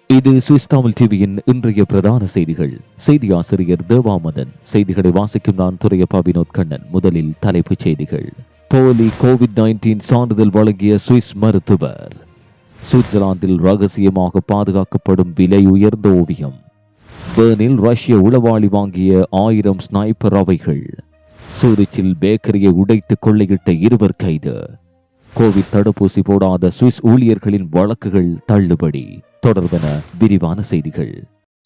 இது சுவிஸ் தமிழ் டிவியின் இன்றைய பிரதான செய்திகள். செய்தி ஆசிரியர் தேவாமதன். செய்திகளை வாசிக்கும் நான் துரையப்பா வினோத் கண்ணன். முதலில் தலைப்புச் செய்திகள். போலி கோவிட்-19 சான்றிதழ் வழங்கிய சுவிஸ் மருத்துவர். சுவிட்சர்லாந்தில் ரகசியமாக பாதுகாக்கப்படும் விலை உயர்ந்த ஓவியம். பெர்னில் ரஷ்ய உளவாளி வாங்கிய 1000 ஸ்னைப்பர் அவைகள். சூரிச்சில் பேக்கரியை உடைத்து கொள்ளையிட்ட 2 கைது. கோவிட் தடுப்பூசி போடாத சுவிஸ் ஊழியர்களின் வழக்குகள் தள்ளுபடி. தொடர்பென விரிவான செய்திகள்.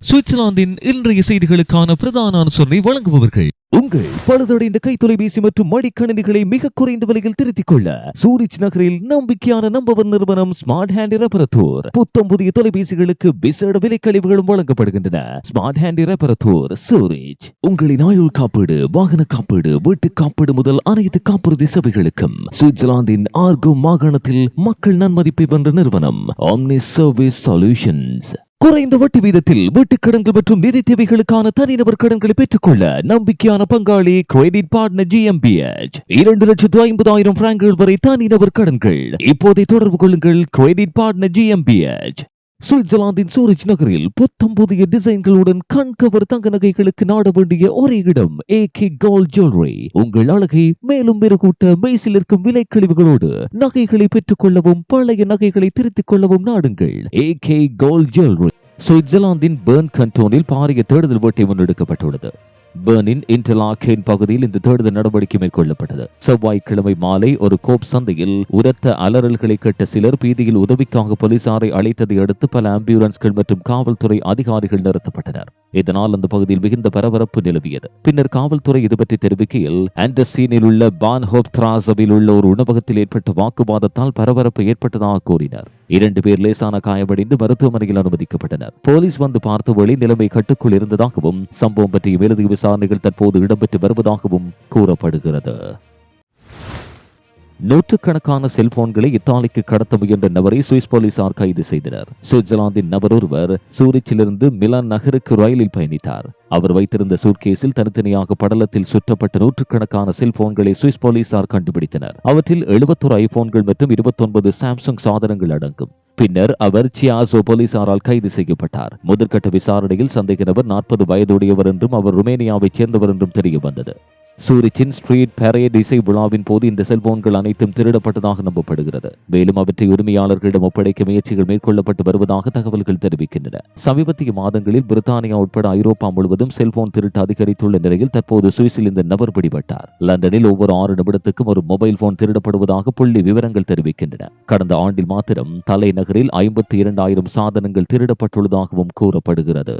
சுவிட்சர்லாந்தின் இன்றைய செய்திகளுக்கான பிரதான அனுசரணை வழங்குபவர்கள். உங்கள் பழுதடைந்த கைத்தொலைபேசி மற்றும் மடிக்கணினிகளை மிக குறைந்த விலையில் திருத்திக் கொள்ள சூரிச் நகரில் நம்பிக்கையான நம்பவர் நிறுவனம் ஸ்மார்ட் ஹேண்ட் ரெப்பரத்தூர். புத்தம் புதிய தொலைபேசிகளுக்கு விசேட விலை கழிவுகளும் வழங்கப்படுகின்றன. ஸ்மார்ட் ஹேண்ட் ரெப்பரத்தூர் சூரிச். உங்களின் ஆயுள் காப்பீடு, வாகன காப்பீடு, வீட்டு காப்பீடு முதல் அனைத்து காப்புறுதி சேவைகளுக்கும் சுவிட்சர்லாந்தின் ஆர்கோ மாகாணத்தில் மக்கள் நன்மதிப்பை வென்ற நிறுவனம் ஆம்னிஸ் சர்வீஸ் சொல்யூஷன்ஸ். குறைந்த வட்டி வீதத்தில் வீட்டுக் கடன்கள் மற்றும் நிதி தேவைகளுக்கான தனிநபர் கடன்களை பெற்றுக்கொள்ள நம்பிக்கையான பங்காளி கிரெடிட் பார்ட்னர் GmbH. 2,50,000 பிராங்குகள் வரை தனிநபர் கடன்கள். இப்போதை தொடர்பு கொள்ளுங்கள் கிரெடிட் பார்ட்னர் GmbH. சுவிட்சர்லாந்தின் சூரிச் நகரில் புத்தம் புதிய டிசைன்களுடன் கண்கவர் தங்க நகைகளுக்கு நாட வேண்டிய ஒரே இடம் AK கோல்ட் ஜுவல்லரி. உங்கள் அழகை மேலும் மெருகூட்ட மெய்சில் இருக்கும் விலை கழிவுகளோடு நகைகளை பெற்றுக் கொள்ளவும் பழைய நகைகளை திருத்திக் கொள்ளவும் நாடுங்கள் AK கோல்ட் ஜுவல்லரி. சுவிட்சர்லாந்தின் பெர்ன் கண்டோனில் பாரிய தேடுதல் வேட்டை முன்னெடுக்கப்பட்டுள்ளது. பெர்னின் இன்டர்லாகேன் பகுதியில் இந்த தேடுதல் நடவடிக்கை மேற்கொள்ளப்பட்டது. செவ்வாய்க்கிழமை மாலை ஒரு கோப் சந்தையில் உரத்த அலறல்களை கேட்ட சிலர் பீதியில் உதவிக்காக போலீசாரை அழைத்ததை அடுத்து பல ஆம்புலன்ஸ்கள் மற்றும் காவல்துறை அதிகாரிகள் நிறுத்தப்பட்டனர். இதனால் அந்த பகுதியில் மிகுந்த பரபரப்பு நிலவியது. பின்னர் காவல்துறை இது பற்றி தெரிவிக்கையில், ஆண்டர்சீனில் உள்ள பான்ஹோப் திராசவில் உள்ள ஒரு உணவகத்தில் ஏற்பட்ட வாக்குவாதத்தால் பரபரப்பு ஏற்பட்டதாக கூறினர். 2 பேர் லேசான காயமடைந்து மருத்துவமனையில் அனுமதிக்கப்பட்டனர். போலீஸ் வந்து பார்த்தவழி நிலைமை கட்டுக்குள் இருந்ததாகவும் சம்பவம் பற்றிய மேலதிக விசாரணைகள் தற்போது இடம்பெற்று வருவதாகவும் கூறப்படுகிறது. நூற்றுக்கணக்கான செல்போன்களை இத்தாலிக்கு கடத்த முயன்ற நபரை சுவிஸ் போலீசார் கைது செய்தனர். சுவிட்சர்லாந்தின் நபர் ஒருவர் சூரிச்சிலிருந்து மிலான் நகருக்கு ரயிலில் பயணித்தார். அவர் வைத்திருந்த சூட்கேஸில் தனித்தனியாக படலத்தில் சுற்றப்பட்ட நூற்றுக்கணக்கான செல்போன்களை சுவிஸ் போலீசார் கண்டுபிடித்தனர். அவற்றில் 71 ஐபோன்கள் மற்றும் 29 சாம்சங் சாதனங்கள் அடங்கும். பின்னர் அவர் சியாசோ போலீசாரால் கைது செய்யப்பட்டார். முதற்கட்ட விசாரணையில் சந்தேக நபர் 40 வயதுடையவர் என்றும் அவர் ருமேனியாவைச் சேர்ந்தவர் என்றும் தெரிய வந்தது. சூரிச்சின் ஸ்ட்ரீட் பரேட் இசை விழாவின் போது இந்த செல்போன்கள் அனைத்தும் திருடப்பட்டதாக நம்பப்படுகிறது. மேலும் அவற்றை உரிமையாளர்களிடம் ஒப்படைக்க முயற்சிகள் மேற்கொள்ளப்பட்டு வருவதாக தகவல்கள் தெரிவிக்கின்றன. சமீபத்திய மாதங்களில் பிரித்தானியா உட்பட ஐரோப்பா முழுவதும் செல்போன் திருட்டு அதிகரித்துள்ள நிலையில் தற்போது சுவிஸில் இந்த நபர் பிடிபட்டார். லண்டனில் ஒவ்வொரு 6 நிமிடத்துக்கும் ஒரு மொபைல் போன் திருடப்படுவதாக புள்ளி விவரங்கள் தெரிவிக்கின்றன. கடந்த ஆண்டில் மாத்திரம் தலைநகரில் 52,000 சாதனங்கள் திருடப்பட்டுள்ளதாகவும் கூறப்படுகிறது.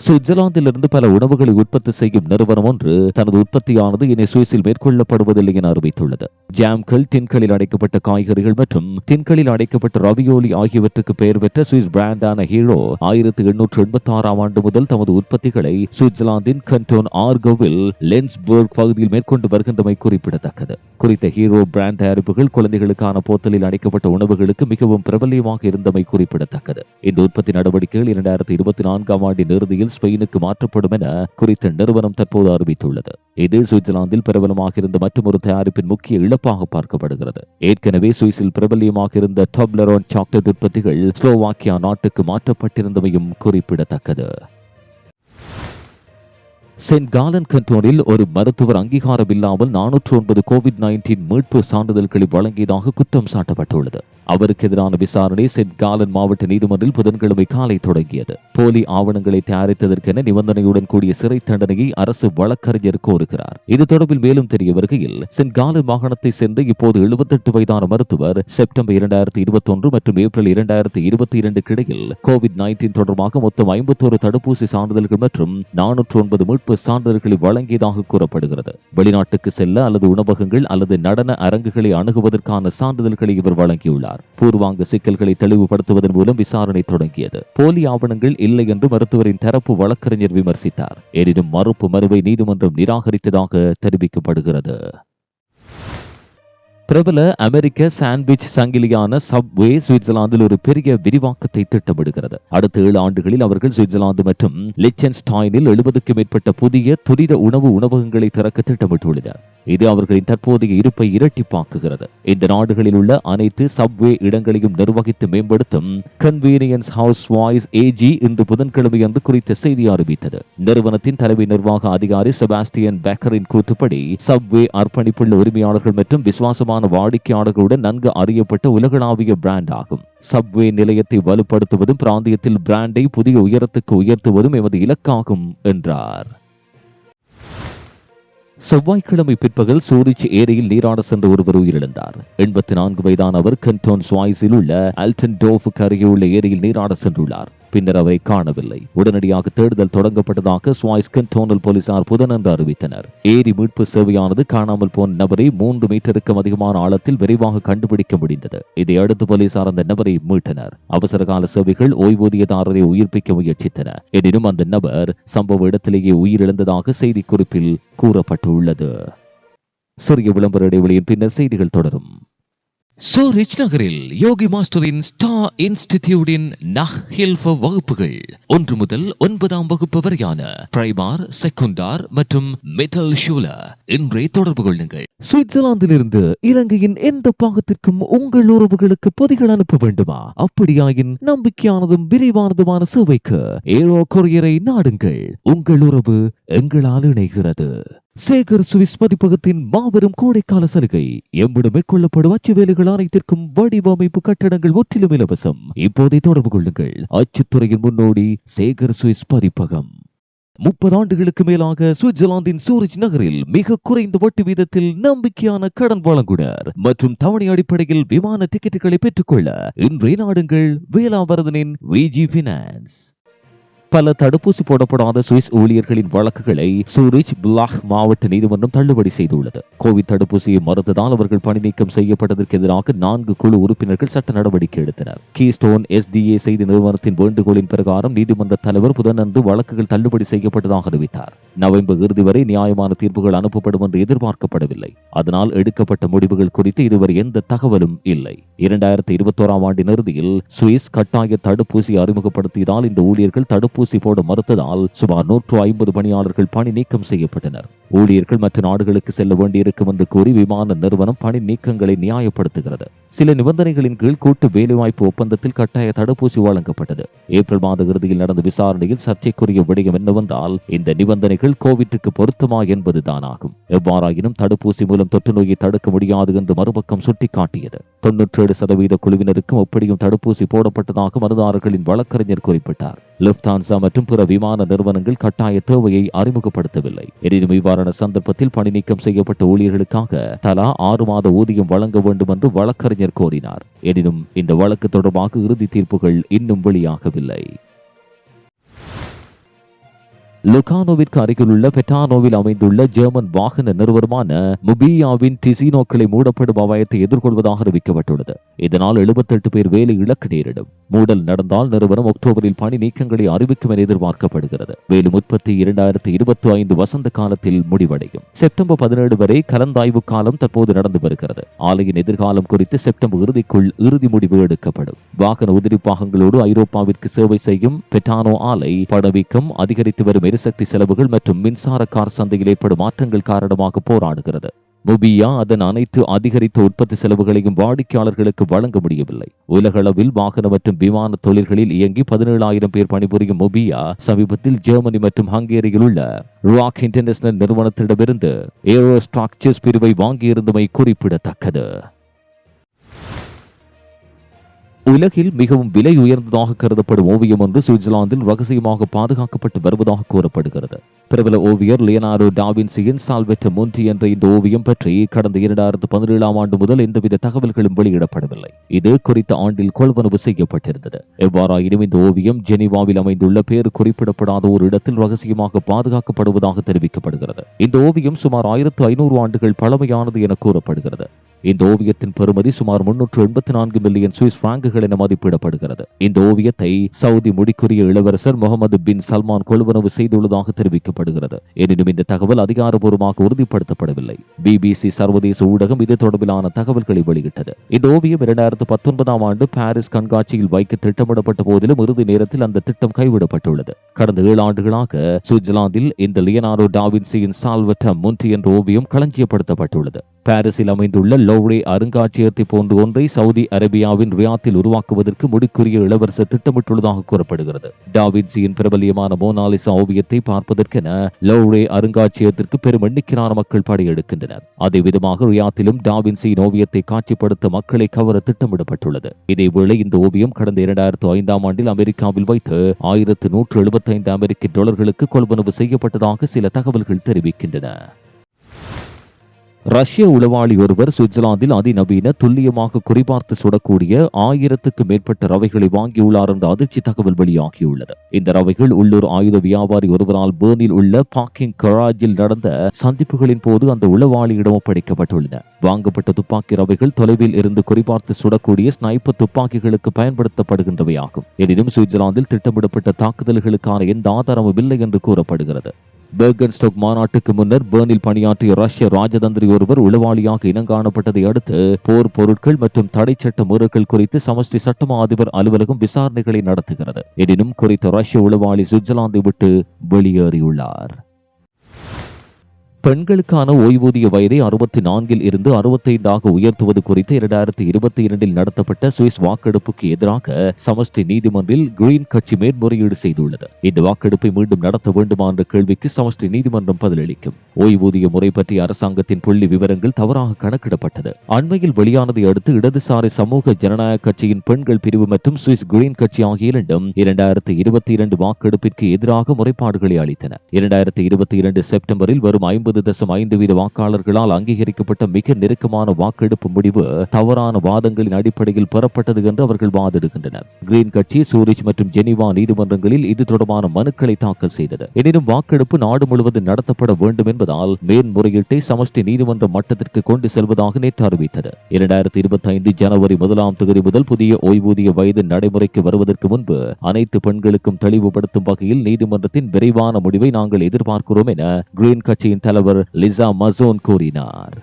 சுவிட்சர்லாந்திலிருந்து பல உணவுகளை உற்பத்தி செய்யும் நிறுவனம் ஒன்று தனது உற்பத்தியானது இனி சுவிஸில் மேற்கொள்ளப்படுவதில்லை என அறிவித்துள்ளது. ஜாம்கள், டின்களில் அடைக்கப்பட்ட காய்கறிகள் மற்றும் டின்களில் அடைக்கப்பட்ட ரவியோலி ஆகியவற்றுக்கு பெயர் பெற்ற சுவிஸ் பிராண்டான ஹீரோ 1886 ஆண்டு முதல் தமது உற்பத்திகளை சுவிட்சர்லாந்தின் கண்டோன் ஆர்கோவில் லென்ஸ்பர்க் பகுதியில் மேற்கொண்டு வருகின்றமை குறிப்பிடத்தக்கது. குறித்த ஹீரோ பிராண்ட் தயாரிப்புகள் குழந்தைகளுக்கான போத்தலில் அடைக்கப்பட்ட உணவுகளுக்கு மிகவும் பிரபல்யமாக இருந்தமை குறிப்பிடத்தக்கது. இந்த உற்பத்தி நடவடிக்கைகள் 2024 ஆண்டின் இறுதியில் ஸ்பெயினுக்கு மாற்றப்படும் என குறித்த நிறுவனம் தற்போது அறிவித்துள்ளது. இது சுவிட்சர்லாந்தில் பிரபலமாக இருந்த மற்றொரு தயாரிப்பின் முக்கிய இழப்பாக பார்க்கப்படுகிறது. ஏற்கனவே சுவிஸில் பிரபல்யமாக இருந்த டோப்லரோன் சாக்லேட் உற்பத்திகள் ஸ்லோவாக்கியா நாட்டுக்கு மாற்றப்பட்டிருந்தமையும் குறிப்பிடத்தக்கது. சென்ட் காலன் கண்டோனில் ஒரு மருத்துவர் அங்கீகாரம் இல்லாமல் 409 கோவிட்-19 மீட்பு சான்றிதழ்களை வழங்கியதாக குற்றம் சாட்டப்பட்டுள்ளது. அவருக்கு எதிரான விசாரணை சென்ட் காலன் மாவட்ட நீதிமன்றில் புதன்கிழமை காலை தொடங்கியது. போலி ஆவணங்களை தயாரித்ததற்கென நிபந்தனையுடன் கூடிய சிறை தண்டனையை அரசு வழக்கறிஞர் கோருகிறார். இது தொடர்பில் மேலும் தெரிய வருகையில், சென்ட் காலன் மாகாணத்தை சேர்ந்த இப்போது 78 வயதான மருத்துவர் செப்டம்பர் 2021 மற்றும் ஏப்ரல் 2022 இடையில் கோவிட்-19 தொடர்பாக மொத்தம் 51 தடுப்பூசி சான்றிதழ்கள் மற்றும் 409 மீட்பு சான்றிதழ்களை வழங்கியதாக கூறப்படுகிறது. வெளிநாட்டுக்கு செல்ல அல்லது உணவகங்கள் அல்லது நடன அரங்குகளை அணுகுவதற்கான சான்றிதழ்களை இவர் வழங்கியுள்ளார். பூர்வாங்க சிக்கல்களை தெளிவுபடுத்துவதன் மூலம் விசாரணை தொடங்கியது. போலி ஆவணங்கள் இல்லை என்று மருத்துவரின் தரப்பு வழக்கறிஞர் விமர்சித்தார். எனினும் மறுப்பு மனுவை நீதிமன்றம் நிராகரித்ததாக தெரிவிக்கப்படுகிறது. பிரபல அமெரிக்க சாண்ட்விச் சங்கிலியான சப்வே சுவிட்சர்லாந்தில் ஒரு பெரிய விரிவாக்கத்தை திட்டமிடுகிறது. அடுத்த 7 ஆண்டுகளில் அவர்கள் சுவிட்சர்லாந்து மற்றும் லிச்சென்ஸ்டைனில் 70க்கும் மேற்பட்ட புதிய துரித உணவகங்களை திறக்க திட்டமிட்டுள்ளனர். இது அவர்களின் தற்போதைய இருப்பை இரட்டிப்பாக்குகிறது. இந்த நாடுகளில் உள்ள அனைத்து சப்வே இடங்களையும் நிர்வகித்து மேம்படுத்தும் கன்வீனியன்ஸ் ஹவுஸ் வாய்ஸ் ஏஜி இன்று புதன்கிழமை அன்று குறித்த செய்தி அறிவித்தது. நிறுவனத்தின் தலைமை நிர்வாக அதிகாரி செபாஸ்டியன் பேக்கரின் கூற்றுப்படி சப்வே அர்ப்பணிப்புள்ள உரிமையாளர்கள் மற்றும் விசுவாசமான வாடிக்கையாளர்களுடன் நன்கு அறியப்பட்ட உலகளாவிய பிராண்ட் ஆகும். சப்வே நிலையத்தை வலுப்படுத்துவதும் பிராந்தியத்தில் பிராண்டை புதிய உயரத்துக்கு உயர்த்துவதும் எமது இலக்காகும் என்றார். செவ்வாய்க்கிழமை பிற்பகல் சூரிச் ஏரியில் நீராட சென்ற ஒருவர் உயிரிழந்தார். 84 வயதான அவர் கண்டோன் ஸ்வாய்ஸில் உள்ள ஆல்டன் டோஃபுக்கு அருகே உள்ள ஏரியில் நீராட சென்றுள்ளார். பின்னர் அவரை காணவில்லை. உடனடியாக தேடுதல் தொடங்கப்பட்டதாக ஸ்வாய்ஸ் கண்டோனல் போலீசார் புதனன்று அறிவித்தனர். ஏரி மீட்பு சேவையானது காணாமல் போன நபரை 3 மீட்டருக்கும் அதிகமான ஆழத்தில் விரைவாக கண்டுபிடிக்க முடிந்தது. இதையடுத்து போலீசார் அந்த நபரை மீட்டனர். அவசரகால சேவைகள் ஓய்வூதியதாரரை உயிர்ப்பிக்க முயற்சித்தன. எனினும் அந்த நபர் சம்பவ இடத்திலேயே உயிரிழந்ததாக செய்திக்குறிப்பில் கூறப்பட்டுள்ளது. சிறிய விளம்பர இடைவெளியின் பின்னர் செய்திகள் தொடரும். சூரிச் நகரில் யோகி மாஸ்டரின் ஸ்டார் இன்ஸ்டிடியூட்டின் நஹ்ஹில்ஃப வகுப்புகள் 1 முதல் 9ஆம் வகுப்பு வரையான பிரைமார், செகண்டார் மற்றும் மெட்டல் ஷூலர். இன்றே தொடர்பு கொள்ளுங்கள். சுவிட்சர்லாந்திலிருந்து இலங்கையின் எந்த பாகத்திற்கும் உங்கள் உறவுகளுக்கு பொதிகள் அனுப்ப வேண்டுமா? அப்படியாயின் நம்பிக்கையானதும் விரிவானதுமான சேவைக்கு ஏரோ கொரியரை நாடுங்கள். உங்கள் உறவு எங்களால் இணைகிறது. சேகர் சுவிஸ் பதிப்பகத்தின் மாபெரும் கோடைக்கால சலுகை. எம்மிடம் மேற்கொள்ளப்படும் அச்சு வேலைகள் அனைத்திற்கும் வடிவமைப்பு கட்டணங்கள் முற்றிலும் இலவசம். இப்போதை தொடர்பு கொள்ளுங்கள். அச்சுத்துறையின் முன்னோடி சேகர் சுவிஸ் பதிப்பகம். 30 ஆண்டுகளுக்கு மேலாக சுவிட்சர்லாந்தின் சூரிச் நகரில் மிக குறைந்த வட்டி வீதத்தில் நம்பிக்கையான கடன் வழங்குனர் மற்றும் தவணை அடிப்படையில் விமான டிக்கெட்டுகளை பெற்றுக்கொள்ள இன்றைய நாடுங்கள் வேளாவரதனின் விஜி பினான்ஸ். பல தடுப்பூசி போடப்படாத சுவிஸ் ஊழியர்களின் வழக்குகளை சூரிச் பிளாக் மாவட்ட நீதிமன்றம் தள்ளுபடி செய்துள்ளது. கோவிட் தடுப்பூசியை மறுத்ததால் அவர்கள் பணி நீக்கம் செய்யப்பட்டதற்கு எதிராக 4 குழு உறுப்பினர்கள் சட்ட நடவடிக்கை எடுத்தனர். கீஸ்டோன் SDA செய்தி நிறுவனத்தின் வேண்டுகோளின் பிரகாரம் நீதிமன்ற தலைவர் புதனன்று வழக்குகள் தள்ளுபடி செய்யப்பட்டதாக அறிவித்தார். நவம்பர் இறுதி வரை நியாயமான தீர்ப்புகள் அனுப்பப்படும் என்று எதிர்பார்க்கப்படவில்லை. அதனால் எடுக்கப்பட்ட முடிவுகள் குறித்து இதுவரை எந்த தகவலும் இல்லை. 2021ஆம் ஆண்டின் இறுதியில் சுவிஸ் கட்டாய தடுப்பூசி அறிமுகப்படுத்தியதால் இந்த ஊழியர்கள் தடுப்பூசி போட மறுத்ததால் சுமார் 150 பணியாளர்கள் பணி நீக்கம் செய்யப்பட்டனர். ஊழியர்கள் மற்ற நாடுகளுக்கு செல்ல வேண்டியிருக்கும் என்று கூறி விமான நிறுவனம் பணி நீக்கங்களை நியாயப்படுத்துகிறது. சில நிபந்தனைகளின் கீழ் கூட்டு வேலைவாய்ப்பு ஒப்பந்தத்தில் கட்டாய தடுப்பூசி வழங்கப்பட்டது. ஏப்ரல் மாத இறுதியில் நடந்த விசாரணையில் சர்ச்சைக்குரிய விடயம் என்னவென்றால் இந்த நிபந்தனைகள் கோவிட்டுக்கு பொருத்தமா என்பதுதான் ஆகும். எவ்வாறாயினும் தடுப்பூசி மூலம் தொற்று நோயை தடுக்க முடியாது என்று மறுபக்கம் சுட்டிக்காட்டியது. 97% குழுவினருக்கும் எப்படியும் தடுப்பூசி போடப்பட்டதாக மருதாரர்களின் வழக்கறிஞர் குறிப்பிட்டார். லுஃப்தான்சா மற்றும் பிற விமான நிறுவனங்கள் கட்டாய தேவையை அறிமுகப்படுத்தவில்லை. எனினும் இவ்வாறான சந்தர்ப்பத்தில் பணி நீக்கம் செய்யப்பட்ட ஊழியர்களுக்காக தலா 6 மாத ஊதியம் வழங்க வேண்டும் என்று வழக்கறிஞர் கோரினார். எனினும் இந்த வழக்கு தொடர்பாக இறுதி தீர்ப்புகள் இன்னும் வெளியாகவில்லை. லுகானோவிற்கு அருகில் உள்ள பெட்டானோவில் அமைந்துள்ள ஜெர்மன் வாகன நிறுவனமான முபியாவின் டிசினோக்களை மூடப்படும் அபாயத்தை எதிர்கொள்வதாக அறிவிக்கப்பட்டுள்ளது. இதனால் 78 பேர் வேலை இழக்க நேரிடும். மூடல் நடந்தால் நிறுவனம் அக்டோபரில் பணி நீக்கங்களை அறிவிக்கும் என எதிர்பார்க்கப்படுகிறது. மேலும் உற்பத்தி 2025 வசந்த காலத்தில் முடிவடையும். செப்டம்பர் 17 வரை கலந்தாய்வு காலம் தற்போது நடந்து வருகிறது. ஆலையின் எதிர்காலம் குறித்து செப்டம்பர் இறுதிக்குள் இறுதி முடிவு எடுக்கப்படும். வாகன உதிரி பாகங்களோடு ஐரோப்பாவிற்கு சேவை செய்யும் பெட்டானோ ஆலை பணவீக்கம், அதிகரித்து வரும் எரிசக்தி செலவுகள் மற்றும் மின்சார கார் சந்தையில் ஏற்படும் மாற்றங்கள் காரணமாக போராடுகிறது. முபியா அதன் அனைத்து அதிகரித்த உற்பத்தி செலவுகளையும் வாடிக்கையாளர்களுக்கு வழங்க முடியவில்லை. உலகளவில் வாகன மற்றும் விமான தொழில்களில் இயங்கி 17,000 பேர் பணிபுரியும் முபியா சமீபத்தில் ஜெர்மனி மற்றும் ஹங்கேரியில் உள்ள ராக் இன்டர்நேஷனல் நிறுவனத்திடமிருந்து ஏரோ ஸ்ட்ரக்சர்ஸ் பிரிவை வாங்கியிருந்தமை குறிப்பிடத்தக்கது. உலகில் மிகவும் விலை உயர்ந்ததாக கருதப்படும் ஓவியம் ஒன்று சுவிட்சர்லாந்தில் ரகசியமாக பாதுகாக்கப்பட்டு வருவதாக கூறப்படுகிறது. பிரபல ஓவியர் லியோனார்டோ டாவின்சியின் சால்வெட்ட முன்டி என்ற இந்த ஓவியம் பற்றி கடந்த 2017ஆம் ஆண்டு முதல் எந்தவித தகவல்களும் வெளியிடப்படவில்லை. இது குறித்த ஆண்டில் கொள்வனவு செய்யப்பட்டிருந்தது. எவ்வாறாயினும் இந்த ஓவியம் ஜெனீவாவில் அமைந்துள்ள பேர் குறிப்பிடப்படாத ஒரு இடத்தில் ரகசியமாக பாதுகாக்கப்படுவதாக தெரிவிக்கப்படுகிறது. இந்த ஓவியம் சுமார் 1500 ஆண்டுகள் பழமையானது என கூறப்படுகிறது. இந்த ஓவியத்தின் பெறுமதி சுமார் 384 மில்லியன் சுவிஸ் பிராங்குகள் என மதிப்பிடப்படுகிறது. இந்த ஓவியத்தை சவுதி முடிக்குரிய இளவரசர் முகமது பின் சல்மான் கொள்வனவு செய்துள்ளதாக தெரிவிக்கப்படுகிறது. எனினும் இந்த தகவல் அதிகாரப்பூர்வமாக உறுதிப்படுத்தப்படவில்லை. BBC சர்வதேச ஊடகம் இது தொடர்பிலான தகவல்களை வெளியிட்டது. இந்த ஓவியம் 2019ஆம் ஆண்டு பாரிஸ் கண்காட்சியில் வைக்க திட்டமிடப்பட்ட போதிலும் இறுதி நேரத்தில் அந்த திட்டம் கைவிடப்பட்டுள்ளது. கடந்த 7 ஆண்டுகளாக சுவிட்சர்லாந்தில் இந்த லியனார்டோ டா வின்சியின் சால்வட்டம் முன்டி என்ற ஓவியம் களஞ்சியப்படுத்தப்பட்டுள்ளது. பாரிஸில் அமைந்துள்ள லோவ்ரே அருங்காட்சியகத்தை போன்ற ஒன்றை சவுதி அரேபியாவின் ரியாத்தில் உருவாக்குவதற்கு முடிக்குரிய இளவரசர் திட்டமிட்டுள்ளதாக கூறப்படுகிறது. டா வின்சியின் பிரபல்யமான மோனாலிசா ஓவியத்தை பார்ப்பதற்கென லோவ்ரே அருங்காட்சியகத்திற்கு பெரும் எண்ணிக்கையிலான மக்கள் படையெடுக்கின்றனர். அதே விதமாக ரியாத்திலும் டா வின்சியின் ஓவியத்தை காட்சிப்படுத்த மக்களை கவர திட்டமிடப்பட்டுள்ளது. இதேவேளை இந்த ஓவியம் கடந்த 2005ஆம் ஆண்டில் அமெரிக்காவில் வைத்து $1175 கொள்வனவு செய்யப்பட்டதாக சில தகவல்கள் தெரிவிக்கின்றன. ரஷ்ய உளவாளி ஒருவர் சுவிட்சர்லாந்தில் அதிநவீன துல்லியமாக குறிபார்த்து சுடக்கூடிய 1000க்கு மேற்பட்ட ரவைகளை வாங்கியுள்ளார் என்ற அதிர்ச்சி தகவல் வெளியாகியுள்ளது. இந்த ரவைகள் உள்ளூர் ஆயுத வியாபாரி ஒருவரால் பேர்னில் உள்ள பார்க்கிங் கராஜில் நடந்த சந்திப்புகளின் போது அந்த உளவாளியிடம் ஒப்படைக்கப்பட்டுள்ளன. வாங்கப்பட்ட துப்பாக்கி ரவைகள் தொலைவில் இருந்து குறிபார்த்து சுடக்கூடிய ஸ்னைப்பர் துப்பாக்கிகளுக்கு பயன்படுத்தப்படுகின்றவையாகும். எனினும் சுவிட்சர்லாந்தில் திட்டமிடப்பட்ட தாக்குதல்களுக்கான எந்த ஆதாரமும் இல்லை என்று கூறப்படுகிறது. பெர்கன்ஸ்டோக் மாநாட்டுக்கு முன்னர் பேர்னில் பணியாற்றிய ரஷ்ய ராஜதந்திரி ஒருவர் உளவாளியாக இனங்காணப்பட்டதை அடுத்து போர் பொருட்கள் மற்றும் தடை சட்ட மீறல்கள் குறித்து சமஷ்டி சட்டமா அதிபர் அலுவலகம் விசாரணைகளை நடத்துகிறது. எனினும் குறித்த ரஷ்ய உளவாளி சுவிட்சர்லாந்தை விட்டு வெளியேறியுள்ளார். பெண்களுக்கான ஓய்வூதிய வயதை 64 இருந்து 65 உயர்த்துவது குறித்து 2022 நடத்தப்பட்ட சுவிஸ் வாக்கெடுப்புக்கு எதிராக சமஷ்டி நீதிமன்றில் கிரீன் கட்சி மேல்முறையீடு செய்துள்ளது. இந்த வாக்கெடுப்பை மீண்டும் நடத்த வேண்டுமா என்ற கேள்விக்கு சமஷ்டி நீதிமன்றம் பதிலளிக்கும். ஓய்வூதிய முறை பற்றிய அரசாங்கத்தின் புள்ளி விவரங்கள் தவறாக கணக்கிடப்பட்டது. அண்மையில் வெளியானதை அடுத்து இடதுசாரி சமூக ஜனநாயக கட்சியின் பெண்கள் பிரிவு மற்றும் சுவிஸ் கிரீன் கட்சி ஆகிய இரண்டும் 2022 வாக்கெடுப்பிற்கு எதிராக முறைப்பாடுகளை அளித்தன. 2022 செப்டம்பரில் வரும் 50.5% வாக்காளர்களால் அங்கீகரிக்கப்பட்ட மிக நெருக்கமான வாக்கெடுப்பு முடிவு தவறான வாதங்களின் அடிப்படையில் பெறப்பட்டது என்று அவர்கள் வாதிடுகின்றனர். கிரீன் கட்சி சூரிச் மற்றும் ஜெனீவா நீதிமன்றங்களில் இது தொடர்பான மனுக்களை தாக்கல் செய்தது. எனினும் வாக்கெடுப்பு நாடு முழுவதும் நடத்தப்பட வேண்டும் என்பதால் மேன்முறையீட்டை சமஷ்டி நீதிமன்ற மட்டத்திற்கு கொண்டு செல்வதாக நேற்று அறிவித்தது. 2025 ஜனவரி 1ஆம் தேதி முதல் புதிய ஓய்வூதிய வயது நடைமுறைக்கு வருவதற்கு முன்பு அனைத்து பெண்களுக்கும் தெளிவுபடுத்தும் வகையில் நீதிமன்றத்தின் விரைவான முடிவை நாங்கள் எதிர்பார்க்கிறோம் என கிரீன் கட்சியின் தலைவர் லிசா மசோன் கூறினார்.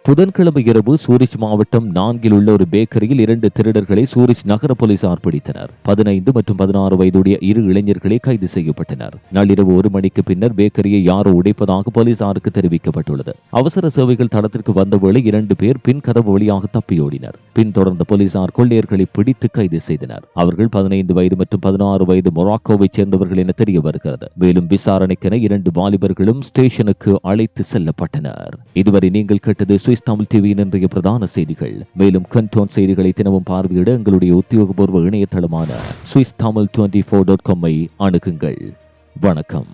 புதன்கிழமை இரவு சூரிச் மாவட்டம் 4 உள்ள ஒரு பேக்கரியில் 2 திருடர்களை சூரிச் நகர போலீசார் பிடித்தனர். 15 மற்றும் 16 வயதுடைய 2 இளைஞர்களே கைது செய்யப்பட்டனர். நள்ளிரவு 1 மணிக்கு பின்னர் பேக்கரியை யாரோ உடைப்பதாக போலீசாருக்கு தெரிவிக்கப்பட்டுள்ளது. அவசர சேவைகள் தளத்திற்கு வந்தவேளை 2 பேர் பின் கதவு வழியாக தப்பியோடினர். பின் தொடர்ந்த போலீசார் கொள்ளையர்களை பிடித்து கைது செய்தனர். அவர்கள் 15 வயது மற்றும் 16 வயது மொராக்கோவை சேர்ந்தவர்கள் என தெரிய வருகிறது. மேலும் விசாரணைக்கென 2 வாலிபர்களும் ஸ்டேஷனுக்கு அழைத்து செல்லப்பட்டனர். இதுவரை நீங்கள் கேட்டது சுவிஸ் தமிழ் டிவியின் இன்றைய பிரதான செய்திகள். மேலும் கண்டோன் செய்திகளை தினமும் பார்வையிட எங்களுடைய உத்தியோகபூர்வ இணையதளமான swisstamil24.com அணுகுங்கள். வணக்கம்.